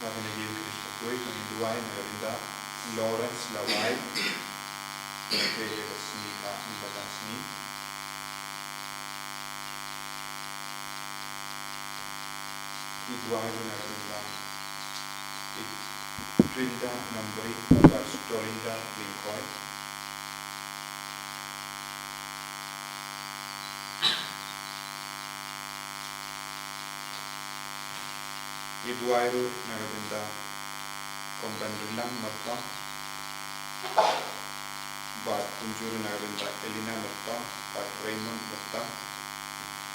Naging Bakhuid, Nongstoin, Nagabinda, Lawrence, Lawai, Taïew, Sngi, Balang, Sngi. Taïew, Nagabinda, Trinda, Nambari, Storinda, Linkoi. Taïew, Nagabinda, Kombandulang, Matta, Bat Kunjuru, Nagabinda, Elina, Matta, Bat Raymond, Matta,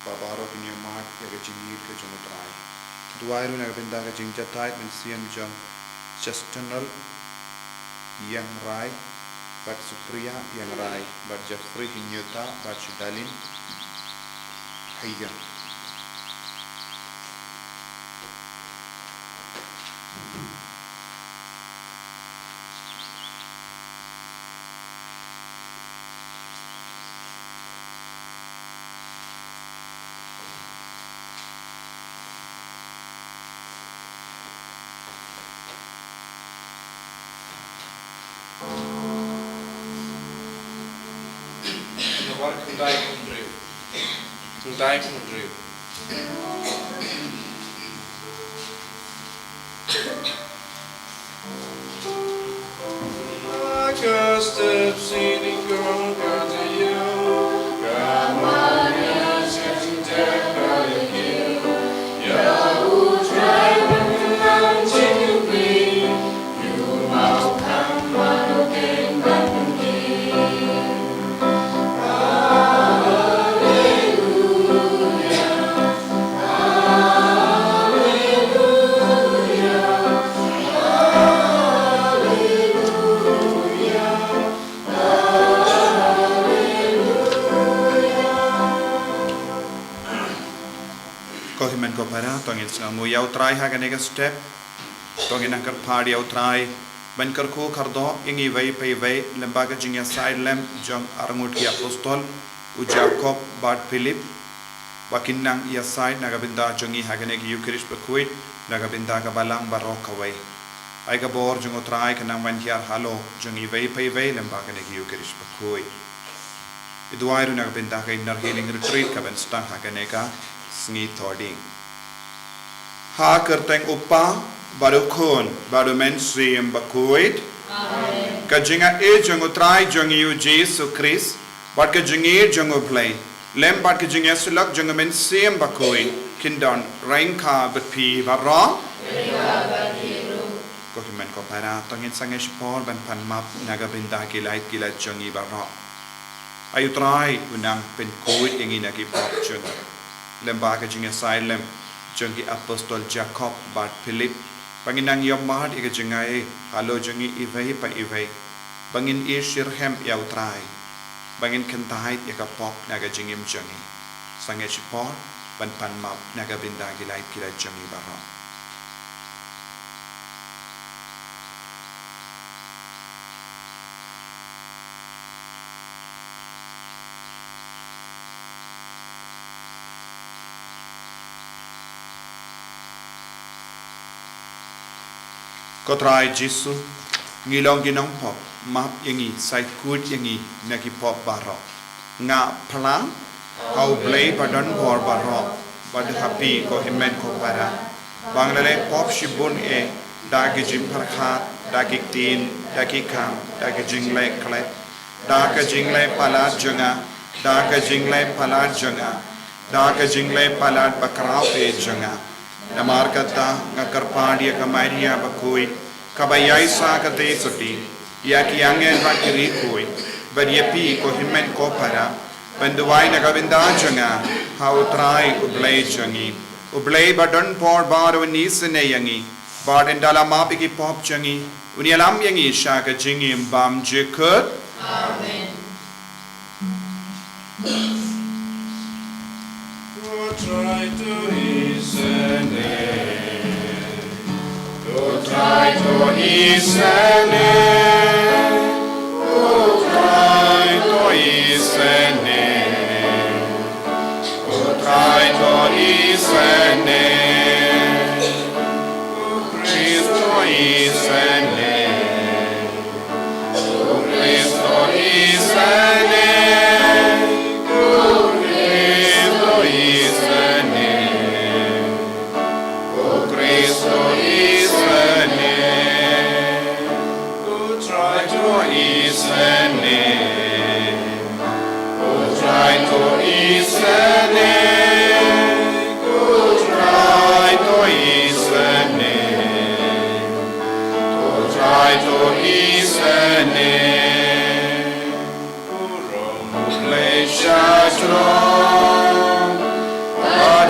Babaro, Pinyamat, Yagajingir, Kajumutrai. Taïew, Nagabinda, Jingtyrwa, Mensian, Jung, Chestanal, Yang Rai, Bat Supriya, Yang Rai, Bat Jeffrey, Hinyota, Bat Shidalin, Hayya. Yau try haganega step tongin angkar phad yau try bankar ko khardo ingi vai pei vai lembaga jingya side lem jong arangut ki apostol u Jacob bat Philip bakinnang ya side nagabinda jongi haganegi Eucharist Bakhuid nagabinda ka Balang barok kawai ai ka bor jong try kanang wan hiar halo jongi vai pei vai lembaga negi Eucharist Bakhuid iduairu nagabinda ka inner healing retreat ka ben stang haganega Sngi thoding ha kerteng upa baru khon baru mensiam Bakhuid ka jinga e jongo try jongi u Jesus Christ bat ka jingi jongo play lem bat ka jinga sulak jongo mensiam Bakhuid kindon rainka batpi barra ko himen ko para tongin sange spor ban pan map nagabinda kilait jongi barra ayu try unang pen Covid ingi nagi pop jongo lem ba ka jinga silem jongi apostol Jacob bat Philip banginang yomad ika jingai halo jongi ivai pa ivai bangin i shirhem yaw trai bangin kentahit ika pop naga jingim jongi sange chipor ban pan map naga binda gilai kila jongi barra Kotrai Jisu ngilong ginong pop map yangi sai kut yangi naki pop baro nga plang au blay padon bor baro bad happy ko himen ko para banglale pop shibun e dagi jim parkhat dagi tin dagi kam dagi jingle kle daga jingle palat jonga daga jingle palat jonga daga jingle palat bakrao pe jonga namar kata ngakarpadi kamaria Bakhuid kabayai sa kate soti ya ki angel rakiri koi bariapi ko himen ko para banduai nagabinda jonga how try ublay jongi ublay badon por baro nisne yangi baden dala mapi ki pop jongi unialam yangi sha ka jingi bam jekut amen try to try to isene try to isene try to isene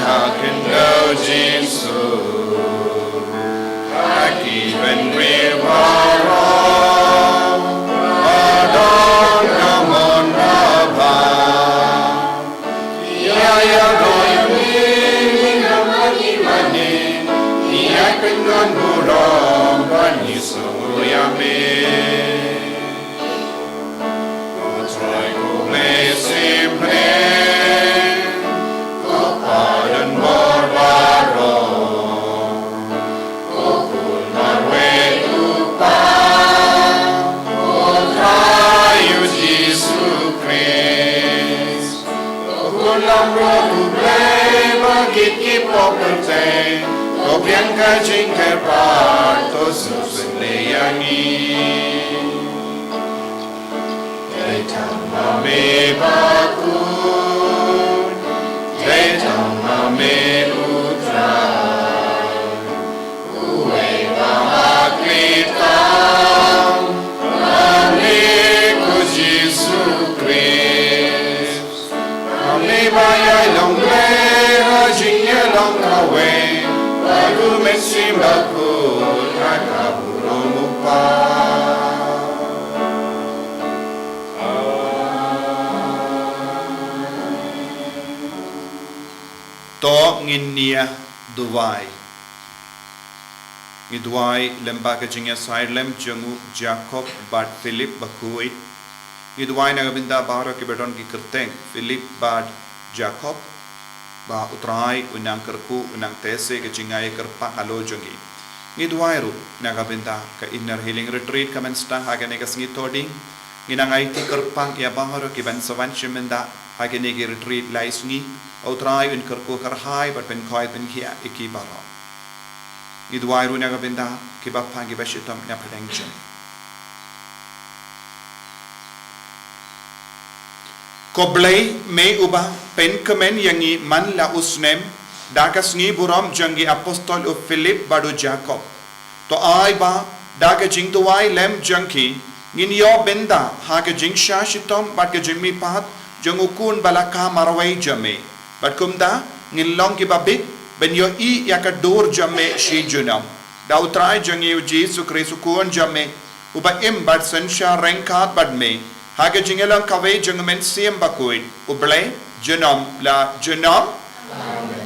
hakin lo jinsu haki ben rewaro adon namon abha ya roy mi namani mane ya pengon burong bani suyame try go play simple Bianca jingtyrwa to susleyangi Letama me Bakhuid Letama me utra Uwe Mawkhlam Amigo Jesu Christ Ami bayai long le jingye long kawe Aku mesim Bakhuid kakaburo mupa To nginia duwai Ngidwai lembaga jingya side lem jangu Jacob bad Philip Bakhuid Ngidwai nagabinda baro ki beton ki kerteng Philip bad Jacob ba utrai unang kerku unang tese ke jingai kerpa alo jongi ngidwai ru nagabinda ka inner healing retreat kamen sta hagane ka sngi toding nginangai ti kerpang ya baharo ki ban sawan chimenda hagane ki retreat lai sngi utrai un kerku karhai bat ben khoi ben khia iki baro ngidwai ru nagabinda ki bapha ki bashitam na phadeng chim Koblai me uba pen kemen yangi man la usnem daga sngi buram jangi apostol u Philip badu Jacob to ai ba daga jingtyrwa lem jangki ngin yo benda haga jingsha shitom bat ke jimi pat jangukun balaka marwai jame bat kumda ngin long ki babik ben yo I yakadur jame shi junam da utrai jangi u Jesu Kristu kun jame uba im bat sensha renkat bad me Haga jingelang kawe jengmen siem Bakhuid ublay jenom la jenom Amen.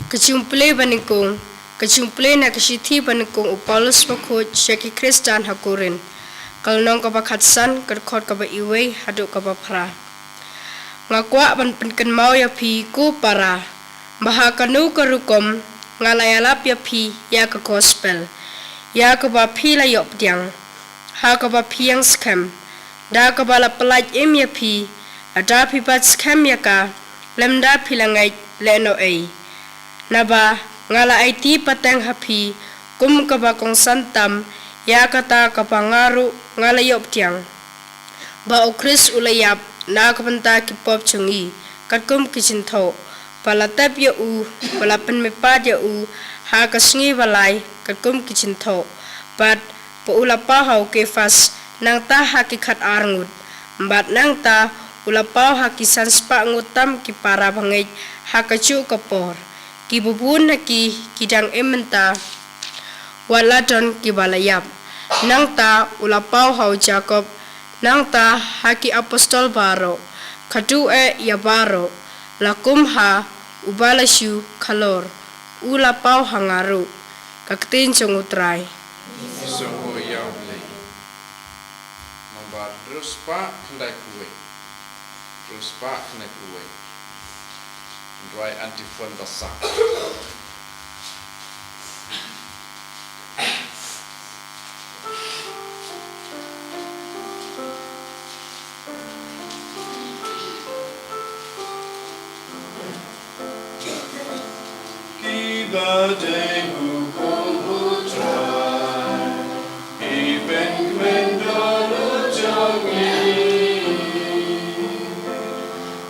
Kecumple na kesithi banikung Paulus Bakhuid syaki Kristan hakurin kalnong kabakhatsan kerkhot kaba iway haduk kaba Phah ngakwa ban penken mau ya phi ku para bahakanu karukom ngalayalap ya phi ya ke gospel ya ke ba phi la yop diang ha ke ba phi yang scam da ke ba la pelaj im ya phi ada phi bat scam ya ka lemda phi la ngai le no ai na ba ngala ai ti pateng ha phi kum ke ba kong santam ya kata ke ba ngaru ngala yop diang ba o Chris ulayap na ke benta ki pop chungi kat kum kichin tho pala tap ya u pala pen me pa ya u ha ka sngi balai ka kum kichin tho bat po ula pa hau ke fas nang ta ha ki khat arngut bat nang ta ula pa ha ki sanspa ngutam ki para bangai ha ka chu ka por ki bubun na ki kidang ementa wala don ki balayap nang ta ula pa hau Jacob nang ta ha ki apostol baro khatu ya baro lakum ha ubalasyu kalor ula pau hangaru kaktin chongutrai Songo yaw lay Mamba terus pa khlai kuwe Terus pa khlai kuwe Dry antifon basak The day who come who try, even when the journey,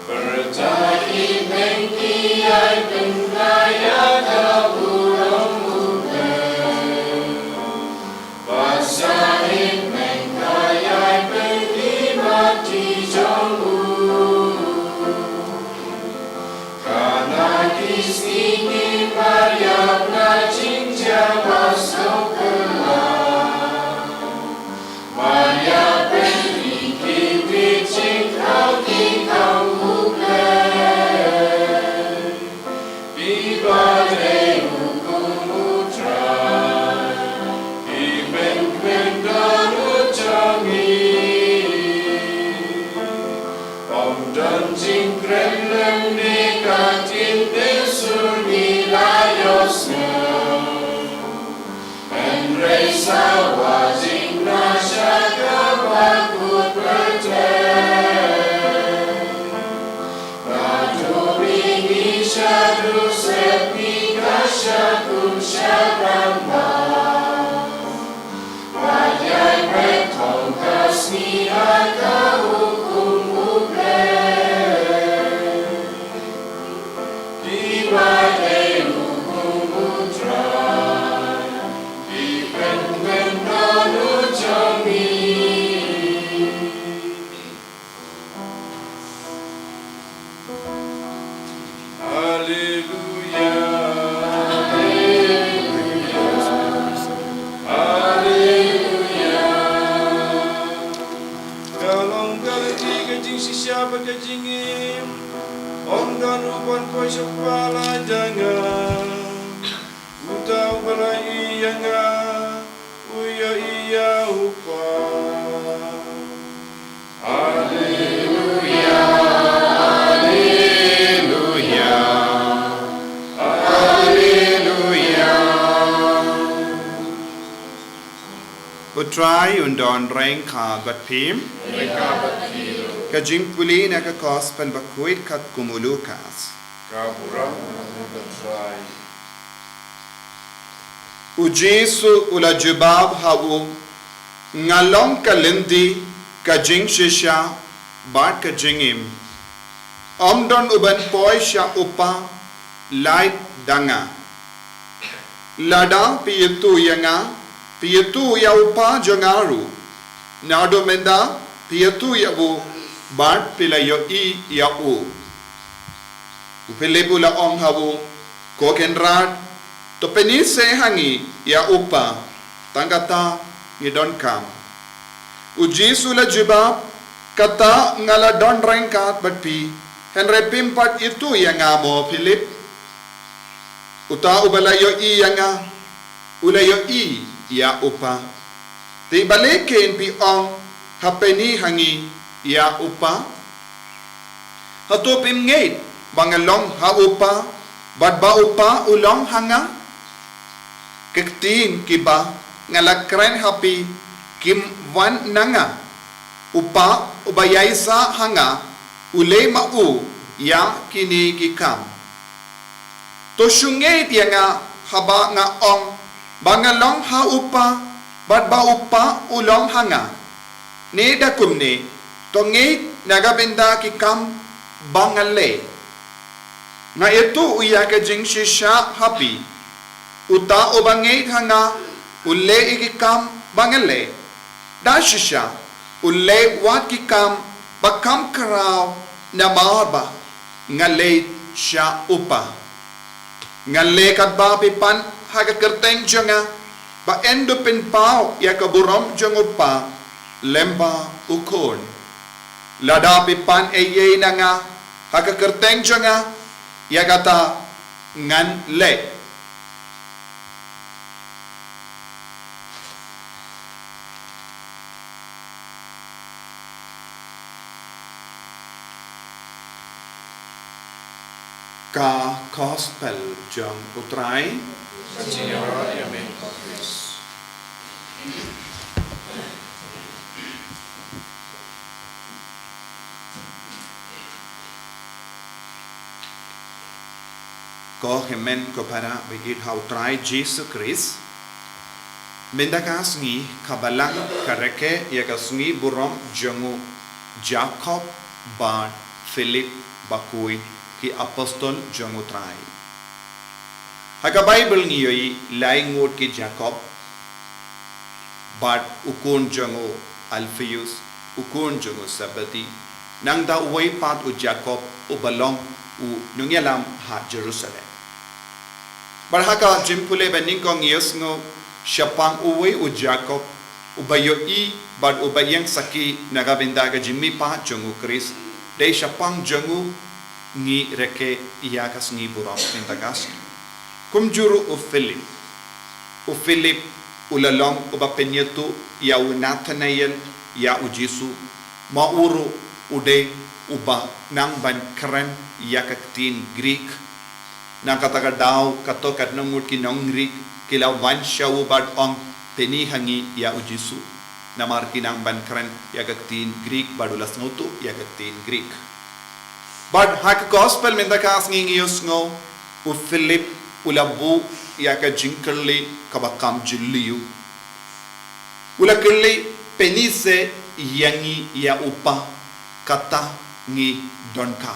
bertai mengki ay penaya kaburang muda, basahin mengkayai penima di jonggu karena di sini Maria jingtyrwa sekelah Maria beri kibit jingkau di kamu ibadah hukum putra iben dan ujangi om dan jingkren nikatin desuni layosnya Enresa wajing nasyaka bakut berjaya Radu bingi syadu sepi kasyakum syaramba Wajai betong kasni aka hukum uble Diwadai hukum putra Iben nanu jami Haleluya Haleluya Kalong galati kajing sisya bagajingim Om dan rupan koi sepala jangan Utau balai yanga Uya iya upa Haleluya Haleluya. Haleluya. Utrai undon reng ka bat pim. Kajing puli na ka gospel Bakhuid kat kumulukas. Kaburang Try Ujesu ula jubab hawu ngalong kalindi kajing shisha bat kajingim. Omdon uban poi sya upa light danga. Lada piyetu yanga piyetu ya upa jangaru. Nado menda piyetu ya u bat pilayo I ya u. Upilipula ong hawu kokenrat to penise hangi ya upa tangkata ngidon kam. Ujesu la jibab kata ngala don rengkat batpi henre pimpat itu yang ngamo Philip uta ubalayo I yanga ulayo I ya upa ti balikin pi ong hapeni hangi ya upa hatu pim ngait bangalong ha upa bat ba upa ulong hanga kektin kiba ngalakren hapi kim wan nanga upa ubayay sa hanga ule mau ya kini kikam to syungay tiya nga haba nga ong bangalong ha upa bat ba upa ulong hanga ni dakum ni to ngay nagabinda kikam bangale nga ito uya ka jing shisha hapi uta ubangay hanga ule ikikam bangale da shisha ule wat kikam bakam karaw na mahaba ngale siya upa ngale kat ba pipan hagakerteng janga ba endo pinpaw ya kaburom jang upa lemba ukon lada pipan eye na nga hagakerteng janga ya kata ngan le ka gospel jang utrai Jingtyrwa Yamen Chris ko hemen ko para bigit how try Jesus Christ mendakas ngi kabalang kareke ya kasngi burom jangu Jacob ba Philip Bakhuid ki apostol jangu try haka Bible ngi yoi laing word ki Jacob but ukun jangu Alphaeus ukun jungu sabati nang da uway pat u Jacob u Balang u nungyalam ha Jerusalem barhaka jimpule bening kong yes ngo syapang uway u Jacob u bayo I bad u bayang saki nagabinda ga jimmi pa jungu Chris de syapang jungu ngi reke iya kas ngi buram pintakas kumjuru u Philip ulalong uba penyetu ya u Nathanael ya u Jisu mauru ude uba nang ban keren ya kaktin Greek nang kataga daw katokat nangut ki nong Greek kila wan shawu bad ong peni hangi ya u Jisu namar kinang ban keren ya kaktin Greek badulas ngutu ya kaktin Greek bad hak gospel mendakas ngingiyos ngo u Philip ulabu ya ka jinkerli kabakam jilliu ula kerli penise yangi ya upa kata ngi donka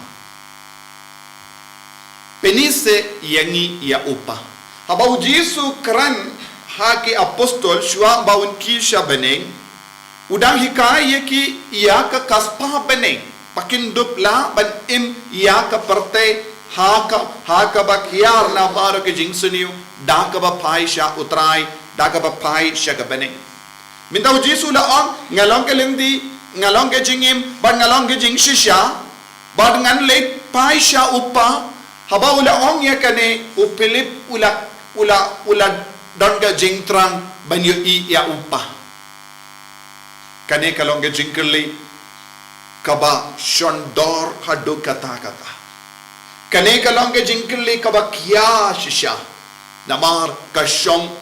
penise yangi ya upa habau Jisu kran haki apostol shua baun kisha beneng udang hikaya ki ya ka kaspa beneng pakin dupla ban im ya ka perte haka bakyar na baro ke jingsuniu da ka ba phai sha utrai da ka ba phai sha ka beneng minta Jisu la on ngalong ke lendi ngalong ke jingim ban ngalong ke jing shisha bad ngan le pai sha upa haba ula ong ya kane u Philip ula don ga jingtrang ban yo I ya upa kane kalong ke jingkerli kaba shondor hadu kata kane kalong ke jingkerli kaba kya shisha namar ka shong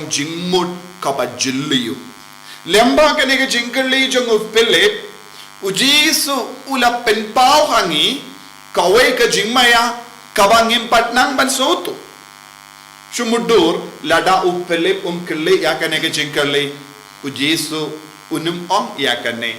jingmut kaba jilliu lemba kane ke jingkerli jong u Philip u Jisu ula penpau hangi kawe ke jingmaya kabangim patnang ban soto sumudur lada u Philip kerli ya kane ke jingkerli u Jisu unum ong ya kane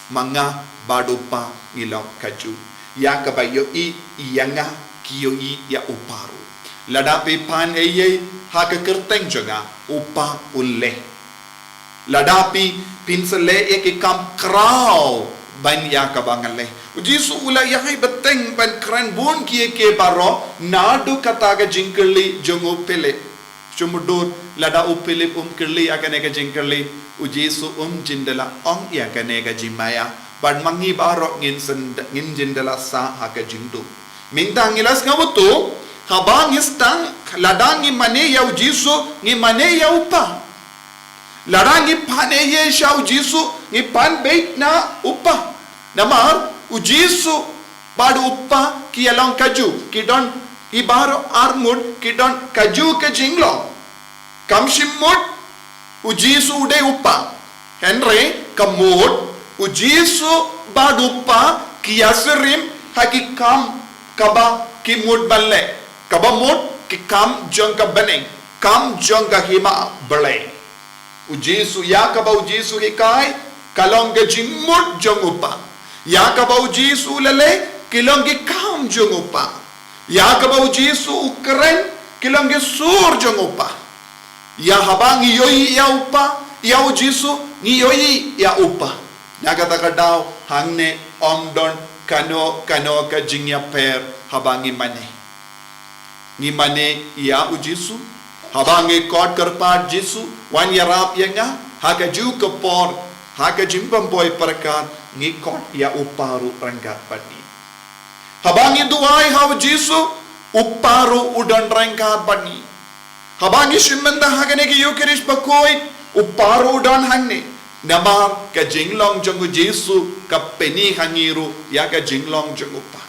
manga badupa ngilok kaju ya kabayo I yanga kiyo I ya uparu lada pipan eye haka kerteng jonga upa ulle ladapi pinsele ke kam krau ban ya kabangale Jisu ula yai beteng ban kran bun kie ke baro nadu kata ga jingkerli jongo pele sumudur lada u Philip kerli akane ga jingkerli u Jisu jindala ong ya kane ga jimaya ban mangi baro ngin jindala sa haka jingdu mintang ngilas ngabutu habang istang ladangi mane ya u Jisu ngi mane ya upa larangi pane ye sha u Jisu ngi pan bait na upa namar u Jisu badu upa ki along kaju ki don ibaro armud ki don kaju ke jinglo kamshimut u Jisu de upa henry kamut u Jisu badu upa ki yasrim haki kam kaba ki mud balle kaba mud ki kam jong ka beneng kam jong ka hima bale u Jisu ya kaba u Jisu hikai kalong ke jingmut jong upa ya kaba u Jisu lele kilong ki kam jong upa ya kaba u Jisu ukren kilong ki sur jong upa ya habang iyoi ya upa ya u Jisu ngiyoi ya upa nagata daw hangne omdon kano ka jingya per habang ngimane ya u Jisu habangi kot kerpat Jisu wan yarap yanga haka ju kepor haka jimpam boy perkat ngikot ya uparu rangkat padi habangi duai haw Jisu uparu udan rangkat padi habangi shimenda hagane ki Eucharist Bakhuid uparu udan hangne namar ka jinglong jongu Jisu ka peni hangiru ya ka jinglong jongu pa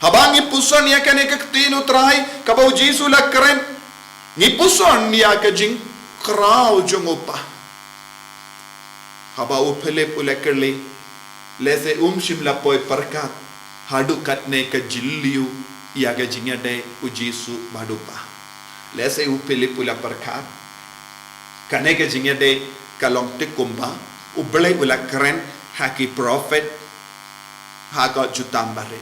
habangi puson ya kane ka tinu trai ka bau Jisu la keren ni puson ya ka jing krau jongu pa habau Philip ulekerli lese shimla poi perkat hadu katne ka jilliu ya ka jingya de u Jisu badupa lese Philip ula perkat kane ka jingya de kalong tikumba ublay ula keren haki prophet haka jutambare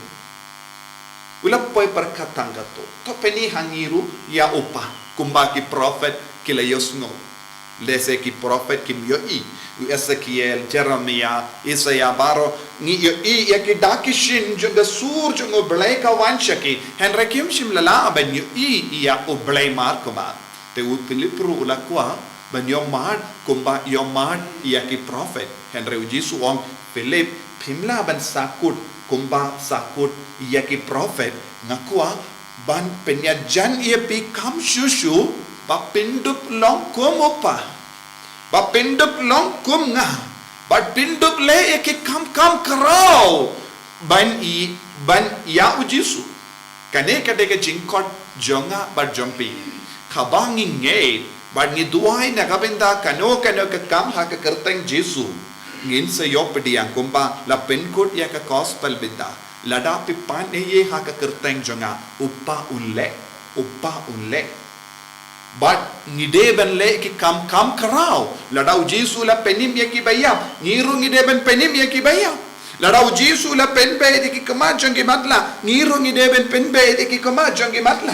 ula poi perkat tanggato to peni hangiru ya upa kumba ki prophet kila yosngo lese ki prophet kim yo i Ezekiel Jeremiah Isaiah baro ngi yo i ya ki dakishin junga sur junga blai ka wanshaki henry kim shim lala ben yo i ya o blai mar kuma te u pilipru ula kwa ben yo mar kumba yo mar ya ki prophet henry jisu ong Philip pimla ban sakut kumba sakut ya ki prophet ngakwa ban penyajan ia pi kam shushu ba pindup long kumopa ba pindup long kum nga ba pindup le ki kam karau ban ya ujisu kane kade ke jingkot jonga ba jompi khabangi nge ba ni duai na kabenda kano ke kam ha ke kerteng jisu ngin se yo pediang kumba la penkut ya ke gospel benda lada pi pan ye ha ke kerteng jonga uppa unle but ngideben le ki kam karau ladau jisu la penim ye ki bayap ngiru ngideben penim ye ki bayap ladau jisu la penbe de ki kama jangi matla ngiru ngideben penbe de ki kama jangi matla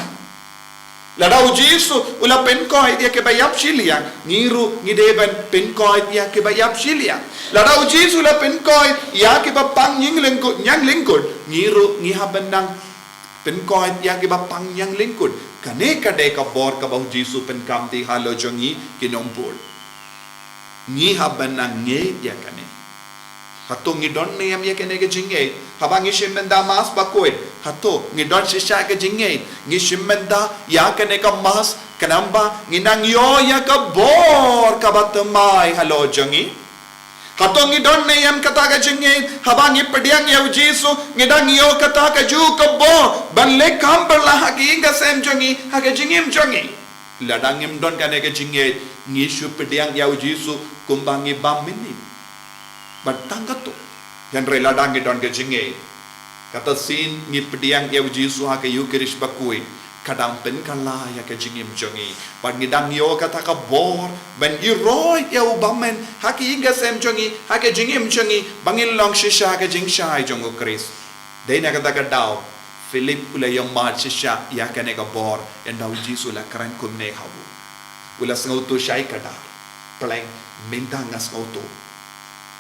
ladau jisu ula penkoi dia ke bayap silia ngiru ngideben penkoi dia ke bayap silia ladau jisu la penkoi ya ke bapang nyang lingkut ngiru ngihabenang penkoi ya ke bapang nyang lingkut kane kade ka bor ka bau jisu pen kam ti halo jongi kinompol ni habana nge ya kane hato ngi don ne am ya kane ke jinge habangi shimenda mas Bakhuid hato ngi don shisha ke jinge ngi shimenda ya kane ka mas kanamba ngi nang yo ya ka bor ka batmai halo jongi hato ngi don ne am kata ka jinge habangi pediang ya jisu ngi dang yo kata ka ju ka bor ban le kam berlah hagi inga sem jongi hagi jingim jongi ladangim don kane ke jinge ngi shu pediang ya jisu kumbangi bam mini batanggato yan re ladangi don ke jinge kata sin ngi pediang ya jisu hagi Eucharist Bakhuid kadang pen kala ya ke jingim jongi ban ngi dang yo kata ka bor ban iroi ya ubamen hagi inga sem jongi hagi jingim jongi bangil long shisha ke jingshai jongo Chris dei na kata ka daw Philip ula yung mat shisha ya kane ka bor and daw jisu la kran kumne hawu ula sngoto shai kada pleng minta ngasngoto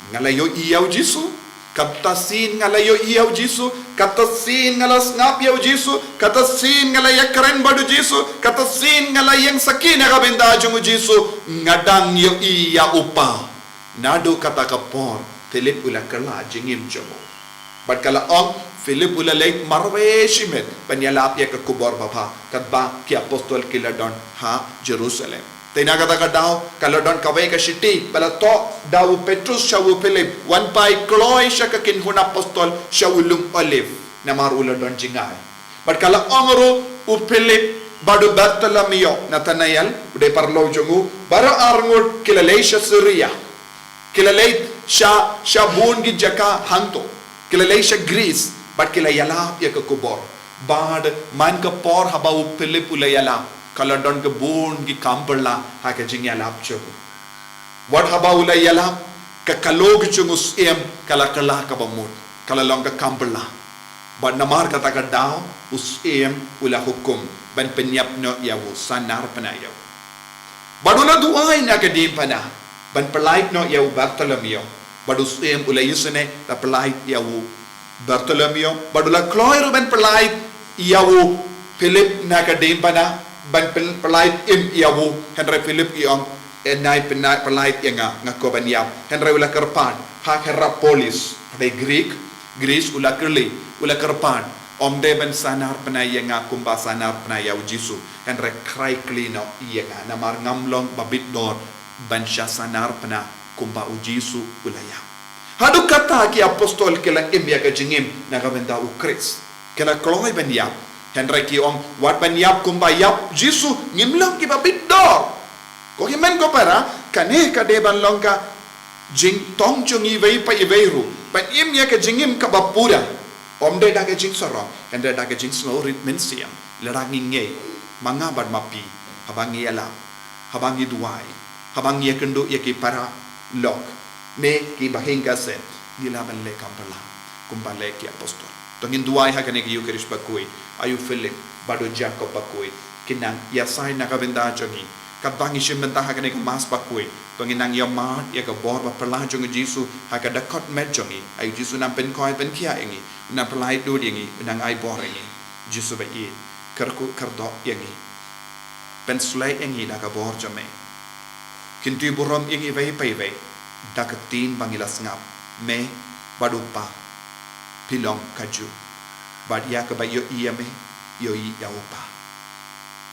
ngalayo iyaw jisu kaptasin ngalayo iyaw jisu katasin ngalas ngap yaw jisu katasin ngalaya kran badu jisu katasin ngalayang sakina ka benda jungu jisu ngadang yo iya upa nado kata ka bor Philip ula kala jingim jomo but kala ong Philip ula late marwe shimet panyalap ya ke kubor baba kadba ki apostol kiladon ha Jerusalem tena kata ka daw kaladon kawai ka city pala to daw Petrus shawu Philip one pai kloy sha ka kinhun apostol shawulum olive na maruladon jingai but kala ongro u Philip badu Bartolomeo Nathanael ude parlo jongu bara arngul kilalay sha Syria kilalay sha bun gi jaka hanto kilalay sha Greece but kila yala ya ke kubor bad man ka por habau Philip ula yala kala don ke bun gi kamperla ha ke jing yala chogu what habau ula yala ka kalog chungus em kala ka bamut kala long ka kamperla but namar kata ka daw us em ula hukum ban penyap no yawu sanar panayaw badula duai na ke dim pana ban pelait no yawu Bartolomeo badus em ula yusene la pelait yawu Bartolomeo badula kloy ben pelait yawu Philip na ka dim pana ban pelait im yawu Henry Philip iong enai pelait yanga ngako ban yap Henry ula kerpan ha Herapolis de Greece ula kerli ula kerpan omde ben sanar penayanga kumba sanar penayau jisu Henry krai klino yanga namar ngamlong babit dor ban sanar pena kumba ujisu ulaya hadu kata ki apostol kela imbia ka jingim na kabenda u Chris kela kloy ben yap Henry ki om wat ben yap kumba yap jisu ngimlong ki babit dor ko himen ko para kane ka de ban longka jing tong chungi vei pa iveiru pan imya ka jingim ka bapura omde da ka jing sorong ende da ka jing snow rit mensiam lerangi nge manga bad mapi habangi yala habangi duai habangi kendo yaki para lok ne ki bahingka se gilaban le kampala kumbale ki apostol tongin duai ha kane ki Eucharist Bakhuid ayu Philip bado Jacob Bakhuid kinang yasai na kabenda jongi kat bangi sim bentah hakane ke mas Bakhuid penginang ya mat ya ke bor ba perlah jong Jesu haka dakot med jongi ai Jesu nam pen koi pen kia engi nam pelai do dingi nang ai bor engi Jesu ba i kerku kerdo engi pen slai engi da ka bor jome kintu burom engi vai pai vai da ka tin bangilas ngap me badupa pilong kaju bad ya ka ba yo iya me yo i ya upa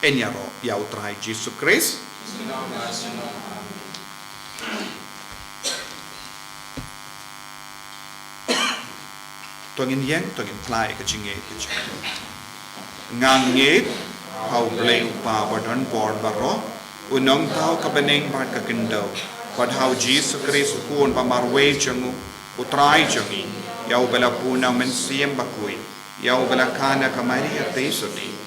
enyaro ya utrai Jesus Christ tongin yang tongin plai ka jinge ka ngang nge hau blei upa badon bor baro unong tau ka beneng bad ka kendo bad hau Jesus Christ kuon pa marwe jangu utrai jangi yau bela puna men siem Bakhuid yau bela kana ka Maria tesoni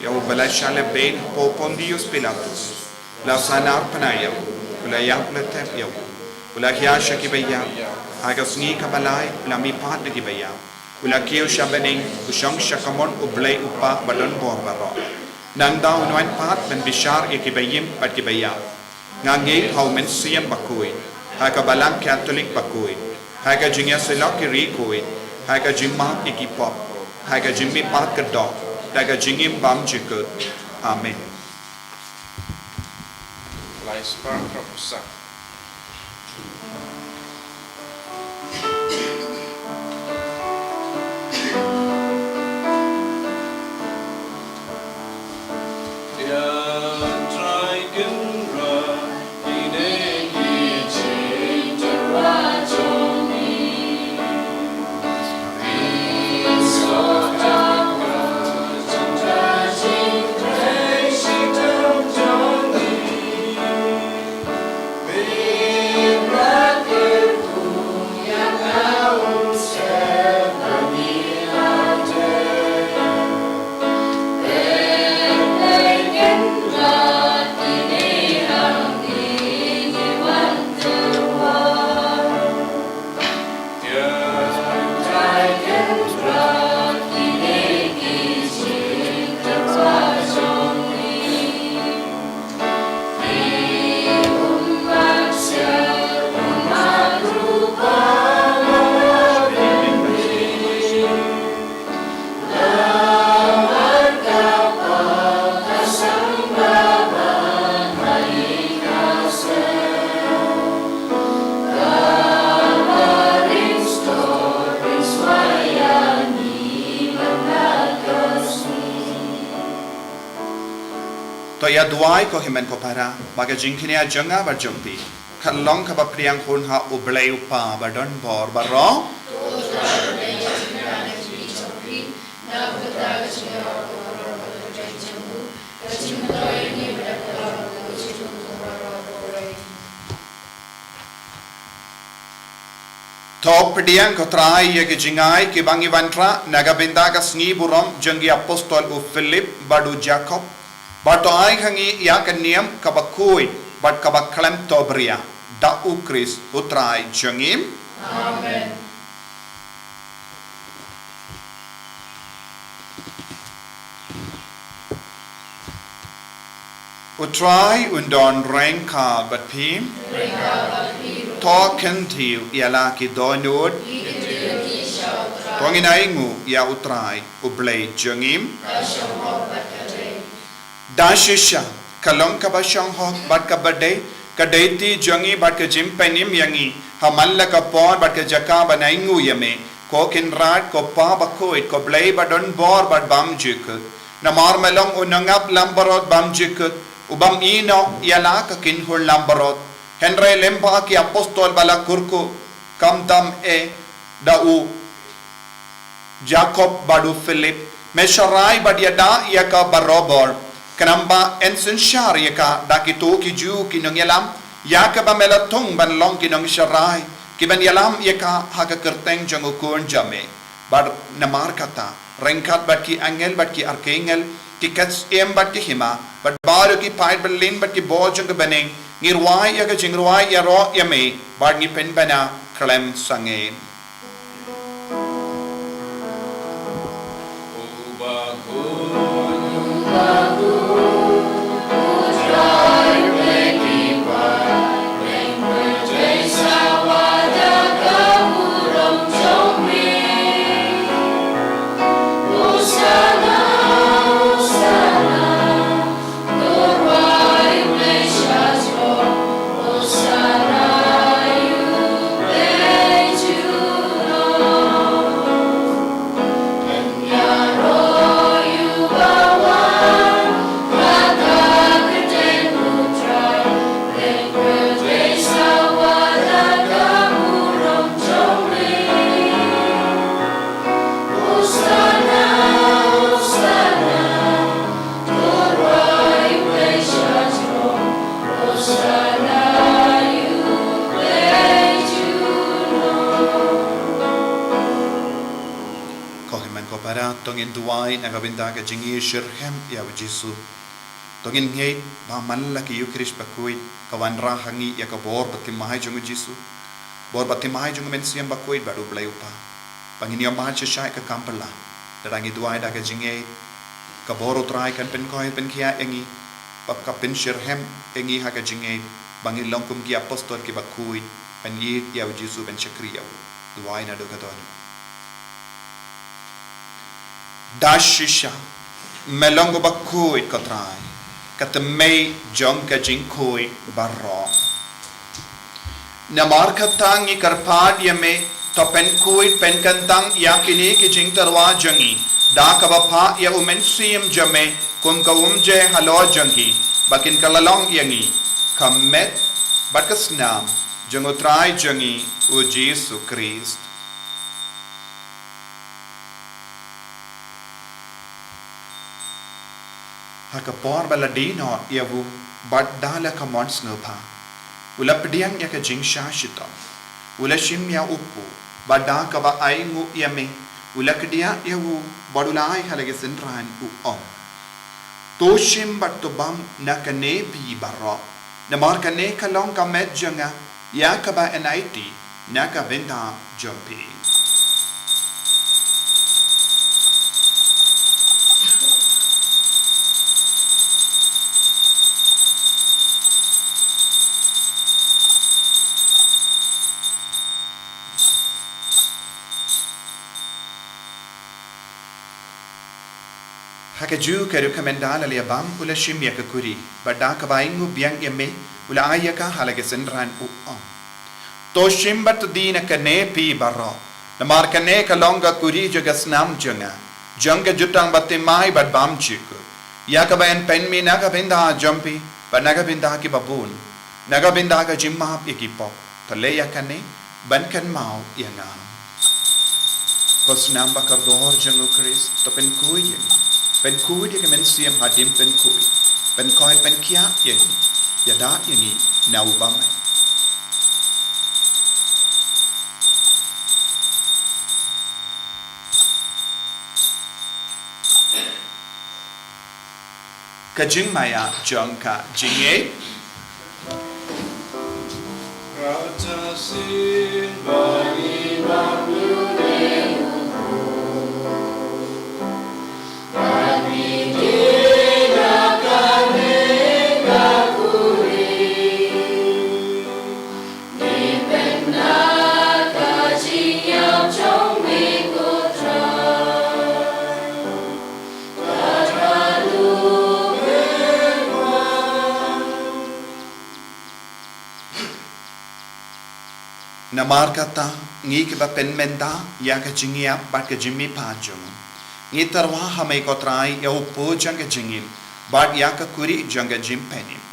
yau bela shale ben popon Dios Pilatus la sanar panayau ula yak na tep yau ula kya shaki bayau haga Sngi ka balai ula mi pat ki bayau ula kyo shabening usang shakamon ublay upa balon bor baro nang daw nuan pat ben bishar ki bayim pat ki bayau ngangi hau men siem Bakhuid haga Balang Catholic Bakhuid haga jingya silok ki rikuid haga jimma ikipop haga jimmi pat kedok daga jingim bam jikut amen Lai spark propusa. to ya duai ko himen ko para baga jingkinia janga ba jompi khalong ka ba priang khun ha ublei upa ba don bor ba ro Top pediang ko trai ye ke jingai ke bangi vantra naga binda ka Sngi burom jangi apostol u Philip badu Jacob bato ai khangi ya kan niam ka Bakhuid bat ka Mawkhlam tobria da u Chris utrai jangim Amen. utrai undon rengka bat pim to kentiu yala ki donut tongin aingu ya utrai ublei jangim dashisha kalong ka ba shang hok bat ka bade kadeti jangi bat ka jimpenim yangi hamalla ka por bat ka jaka banaingu yame ko kinrat ko pa Bakhuid ko blei badon bor bat bam jik namar melong unangap lambarot bam jik ubam ino yala ka kinhul lambarot Henry lemba ki apostol bala kurku kamdam e dau Jacob badu Philip mesharai badyada yaka barobor kanamba ensen shar yaka dakitu ki ju ki nangyalam yaka ba melatung ban long ki nang sharai ki ban yalam yaka haka kerteng jangukun jame bar namar kata rengkat bat ki angel bat ki archangel ki kats em bat ki hima bat baru ki pait berlin bat ki bojang ke beneng ngirwai ya ke jingruai ya ro ya me bar ni pen bana klem sange Ubah Para tongin duwai nagabinda ka jingi shirhem ya Jisu. Tongin ngay ba malaki yu Krish Bakhuid kawan rahangi ya ka bor batimahai jungu Jisu. Bor batimahai jungu mensiam Bakhuid baru belai upa. Pangin ya mahal syai ka kampala. Darangi duwai da ka jingi ka bor utrai kan pen koi pen kia engi. Pap ka pen shirhem engi ha ka jingi. Bangin longkum ki apostol ki Bakhuid. Pen yi ya Jisu ben syakriya. Duwai na do ka doan. Dashisha melongo Bakhuid katrai katemei jong ka jingkoi barro namar khatangi karpad yame to pen kuit pen kantang yakini ki jingtyrwa jangi da ka Phah ya umen sim jame kum ka je halo jangi bakin kalalong yangi kamet bakasnam jangotrai jangi o Jesu Christ. Hakapor baladino yavu badala kamons ngapa. Ula pediang ya ka jingsha shita. Ula shim ya upu badang ka ba aingu yame. Ula kedia yavu badulai halage senran u. To shim batubam nakane bi barra. Namar kane kalong ka medjanga ya ka ba enaiti naka venda jumpi. Hakaju ke rekomendala le bam ula shimya ka kuri badda ka baingu biang yeme ula ayaka halage senran u. To shimbat dina ka ne pi barro namar ka ne ka longa kuri jagasnam janga janga jutang batte mai bad bam chiku ya ka bayan pen mi naga binda jumpi ba naga binda ki babun naga binda ka jimma ikipo to le ya ka ne ban kan mau yanga kos namba kardor jangu Christ to pen kuy pen kuy dia kemen siam hadim pen kuy pen koi pen kia yangi yada yangi na ubamai kajing maya jongka jinge Raja sin bagi mamlu namar kata ngi ke ba pen menda ya ka jingia bat ka jimmi pajung ngi tarwa hamai ko trai ya upo jang ka jingin bat ya ka kuri jang ka jim penim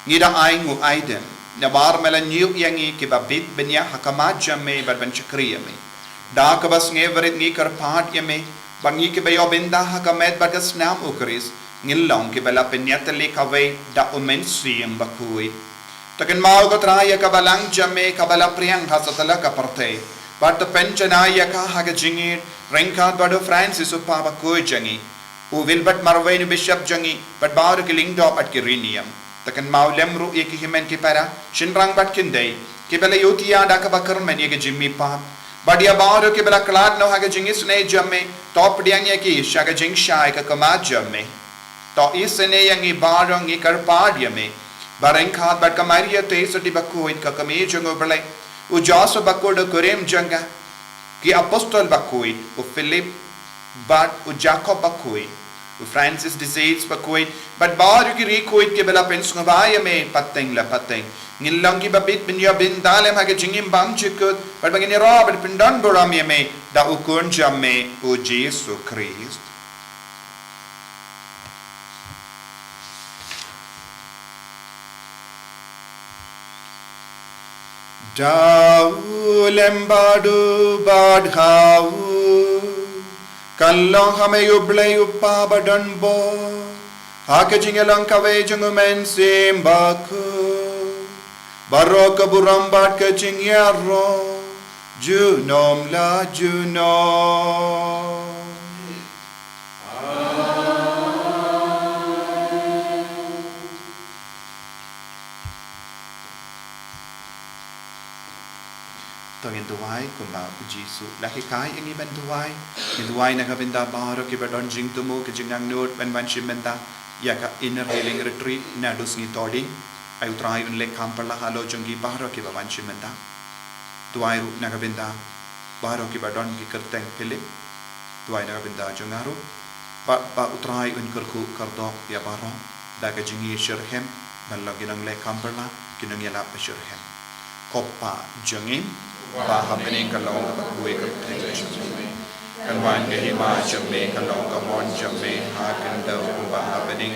ngi da aingu aiden nabar mela niu yangi ke ba bit benya hakama jamme bat ban chakriya me da ka bas nge verit ngi kar pat yame bangi ke ba yo benda hakamet bat ka snam ukris ngilong ke bala penyatale ka ve da umen siem Bakhuid. Takin mau ko traya ka Balang jamme ka bala priang hasatala ka parte. But the penjanaya ka haga jingit ringka bado Francis upa Bakhuid jangi. U wilbat marwain bishop jangi but baru kiling dop at kirinium. Takin mau lemru yeki himen ki para shinrang bat kinday. Ki bala yotiya da ka bakar men yeki jimmi pa. But ya baru ki bala klad no haga jingis ne jamme top diang yeki shaga jing shai ka kama jamme. To isene yangi barong ngi karpad yame. Barang khat bat kamaria te soti Bakhuid ka kami jungo belai u jaso Bakhuid kurem janga ki apostol Bakhuid u Philip bat u Jacob Bakhuid u Francis disease Bakhuid but baru ki Bakhuid ke bela pens ngabaya me pateng la pateng ngilang ki babit binya bin dalem ha ke jingim bam chikut but bangini Robert pindan boram me da u kun jamme u Jesu Christ. Dau lembadu badhau kallong hame yublay upa badan bo hake jingelang kawe jungumen simbaku barok buram bad ke jingyaro junom la junom kai kumba ujisu laki kai ingi bentuai induai na kabinda baro ki badon jing tumu ke jingang nut ben ban shimenta ya ka inner healing retreat na dus ngi todi ai utrai un le kampala halo jongi baro ki ban shimenta tuai ru na kabinda baro ki badon ki kerteng pilip tuai na kabinda jongaru ba utrai un kerku kardo ya baro da ka jingi shirhem ban laginang le kampala kinang yala pa shirhem koppa jangin ba happening kalong ka kuwe ka teng kan wan ke hima jamme kalong ka mon jamme ha kan da ba happening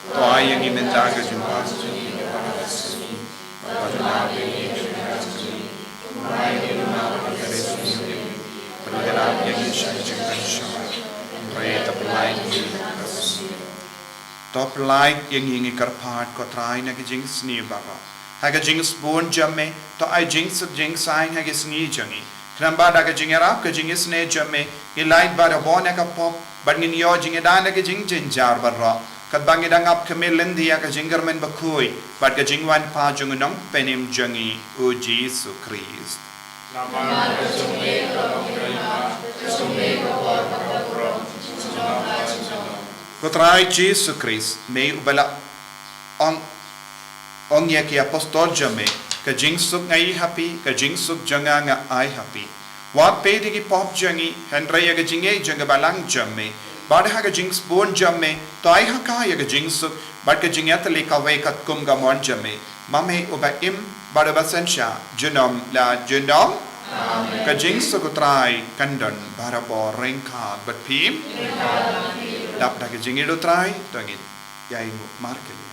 to ai yang imenta ka jumpa ba na ke mai ke na ka res ni padala yang shai jingkan shai pray top line top line yang ingi karpat ko try na ke jing sni ba haga jing spoon jamme to ai jing sub jing sign haga sngi jangi kramba daga jing era ka jing sne jamme i light bar bona ka pop bangin yo jing dana ka jing jin jar barra kat bangi dang up kamelen dia ka jing garmen bakhuid bat ka jing wan pa jung nong penim jangi o Jesus Christ nama ka jume ka long ka ma jume ka por ka pro ko try Jesus Christ me ubala ong ya ki apostol jame ka jing suk ngai happy ka jing suk janga nga ai happy wat pe di ki pop jangi hendra ya ka jinge janga balang jame bad ha ka jing spoon jame to ai ha ka ya ka jing suk bad ka jing atli ka we kat kum ga mon jame mame uba im bad ba sensha junom la junom ka jing suk trai kandan barabo rengka bat pim dap da ka jing do trai to ngit ya imu markel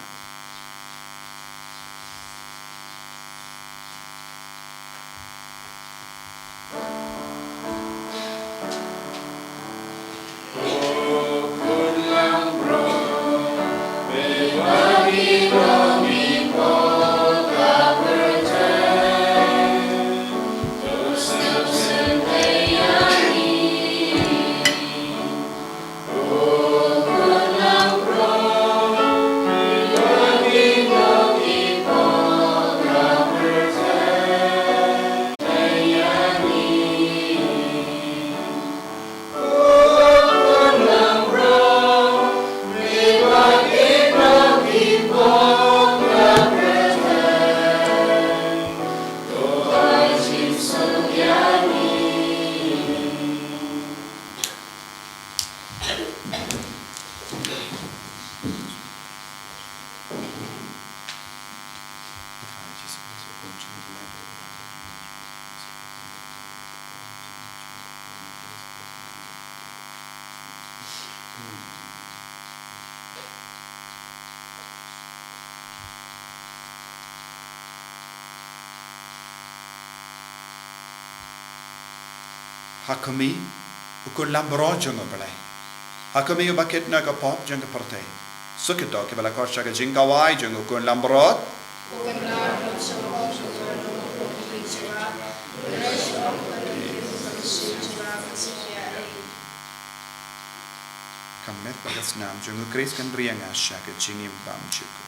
hakami ukun lambro jongo balai hakami ubaket na ka pop jongo parte sukito ke bala korsha ka jingawai jongo ukun lambrot kamet bagas nam jongo kris kan riang asya ka jingim bam chuko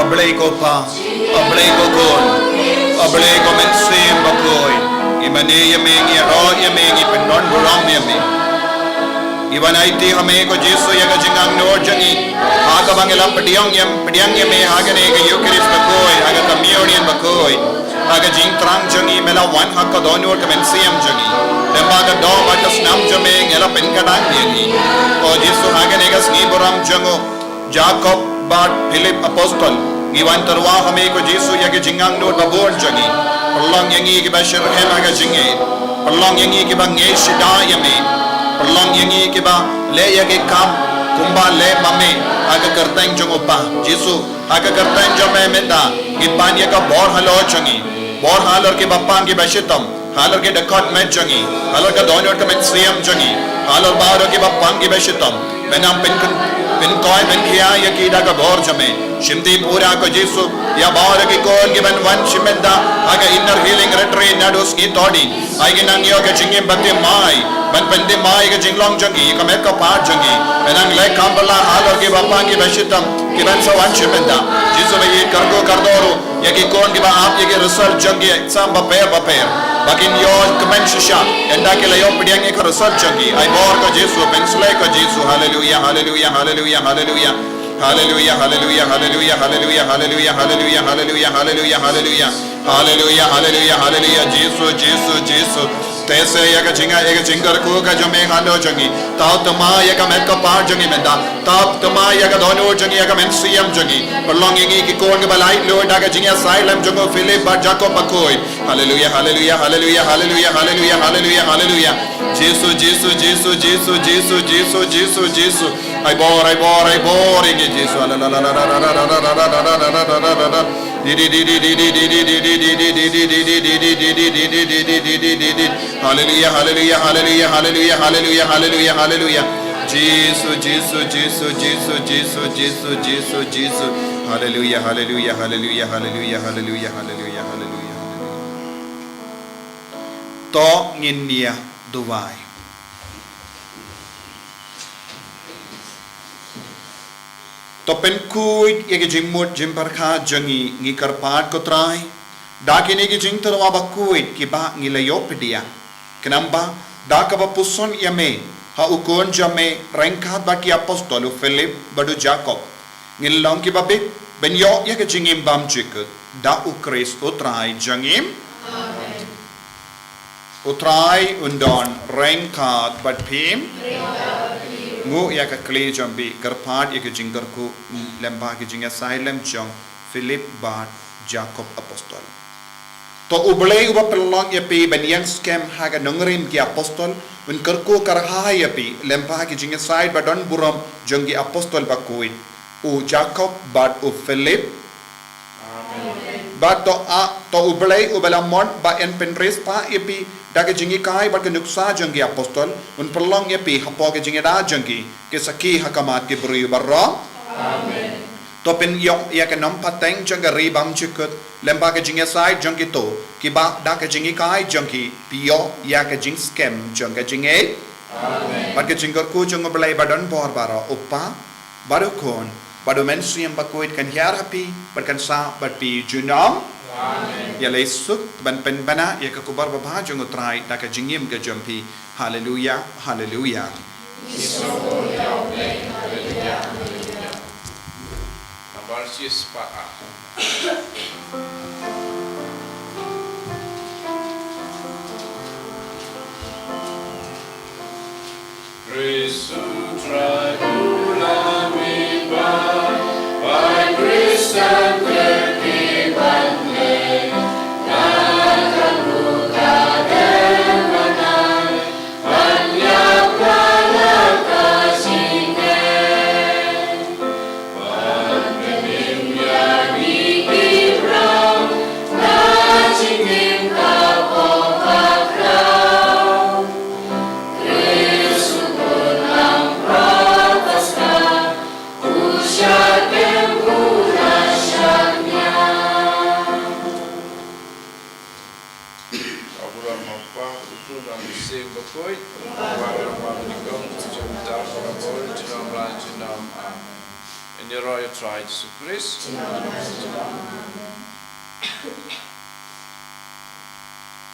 Ablay ko pa, ablay ko kon, ablay ko mensim bakoy. Imane yameng iro yameng ipenon buram yameng. Iwan IT hame ko Jesu yaga jingang no jangi. Haga bangelam pediang yame haga nega Eucharist bakoy, haga communion bakoy. Haga jing trang jangi mela wan hakka donor ka mensim jangi. Dembaga do batas nam jameng ela penkadang yangi. O Jesu haga nega sngi buram jango. Jacob bat Philip apostol. Iwan terwa hame ko Jesu yaga jingang no babon jangi. Perlong yangi ki bashir hem haga jinge. Perlong yangi ki bang nge shida yame. Perlong yangi kiba le yagi kam kumba le mame aga kartang jong upa Jesu aga kartang jong me menda gipan yaga bor halo changi bor halor ke bapang ke bashitam halor ke dakot me changi halor ka donor ka men siyam changi halor baro ke bapang ke bashitam menam pin koy ben khia yaki daga bor jame shimti pura ko Jesu ya bor ke kon ke ben wan shimenda aga inner healing retreat nados ki todi ai nang yoga jinge bande mai ban pende mai ke jinglong jangi ka me ka pa jangi enang le kambala halor ke bapang ke bashitam ke ban sawan shimenda Jesu me ye kargo kardoro yaki kon ke ba aap ye ke result jangi exam baper bakin yo kemen shisha enda ke le yo pediang ek result jangi ai bor ko Jesu pensle ko Jesu hallelujah hallelujah hallelujah hallelujah hallelujah hallelujah hallelujah hallelujah hallelujah hallelujah hallelujah hallelujah hallelujah hallelujah hallelujah hallelujah Jesu तैसे यक जिंगर को का जो में हालो जंगी ताप तमा यक में का पार जंगी में दा ताप तमा यक दोनों जंगी यक में सीएम जंगी परलोंगी की कोन के बलाई लो डाके जिंगे साइलम जंगो फिलिप बट जाको बकोई hallelujah hallelujah hallelujah hallelujah hallelujah hallelujah hallelujah Jisshu I बोर Inge Jisshu Hallelujah, hallelujah, hallelujah, hallelujah, hallelujah, hallelujah, hallelujah. Jesus. Hallelujah, hallelujah, hallelujah, hallelujah, hallelujah, hallelujah, hallelujah. To nginia duwai. To penkuit yeke jimut jimparkha jangi ngikarpat kotrai. Dakini ki jingtyrwa Bakhuid ki ba ngilayo pedia. Kenamba dakaba puson yame ha ukon jame rengkat baki apostolu Philip badu Jacob. Ngilong ki babit ben yo ya ke jingim bam jikut da ukris utrai jangim. Utrai undon rengkat bat pim. Ngu ya ke kli jambi karpat ya ke jingterku lemba ke jinga silem jong Philip bat Jacob apostol. To ublay uba pelong yapi banyang scam haga nongrim ki apostol un kerko karha yapi lempa ki jinga side badon buram jongi apostol Bakhuid u Jacob bad u Philip ba to ublay ubalamon ba en penres pa yapi daga jingi kai ba kenuksa jongi apostol un pelong yapi hapo ki jinga da jongi ke saki hakamat ki beri barra amen to pen yok ya ke nom pateng jonga ribam chikut lemba ke jinga sai jongi to ki ba da ke jingi kai jongi pio ya ke jing scam jonga jinge amen ba ke jingor ku jonga belai badon bor baro upa baru kon badu men siam Bakhuid kan hiar happy berkan sa berpi junam amen ya lesuk ban pen bana ya ke kubar ba jonga trai da ke jingim ke jompi hallelujah hallelujah Hallelujah. Versus Phah. Kristu tribula miba, by Christian kekiban le, nakamuka demanai, banyak palaka singe. Kristu pun ang Ni roi o trai Jesu Christ.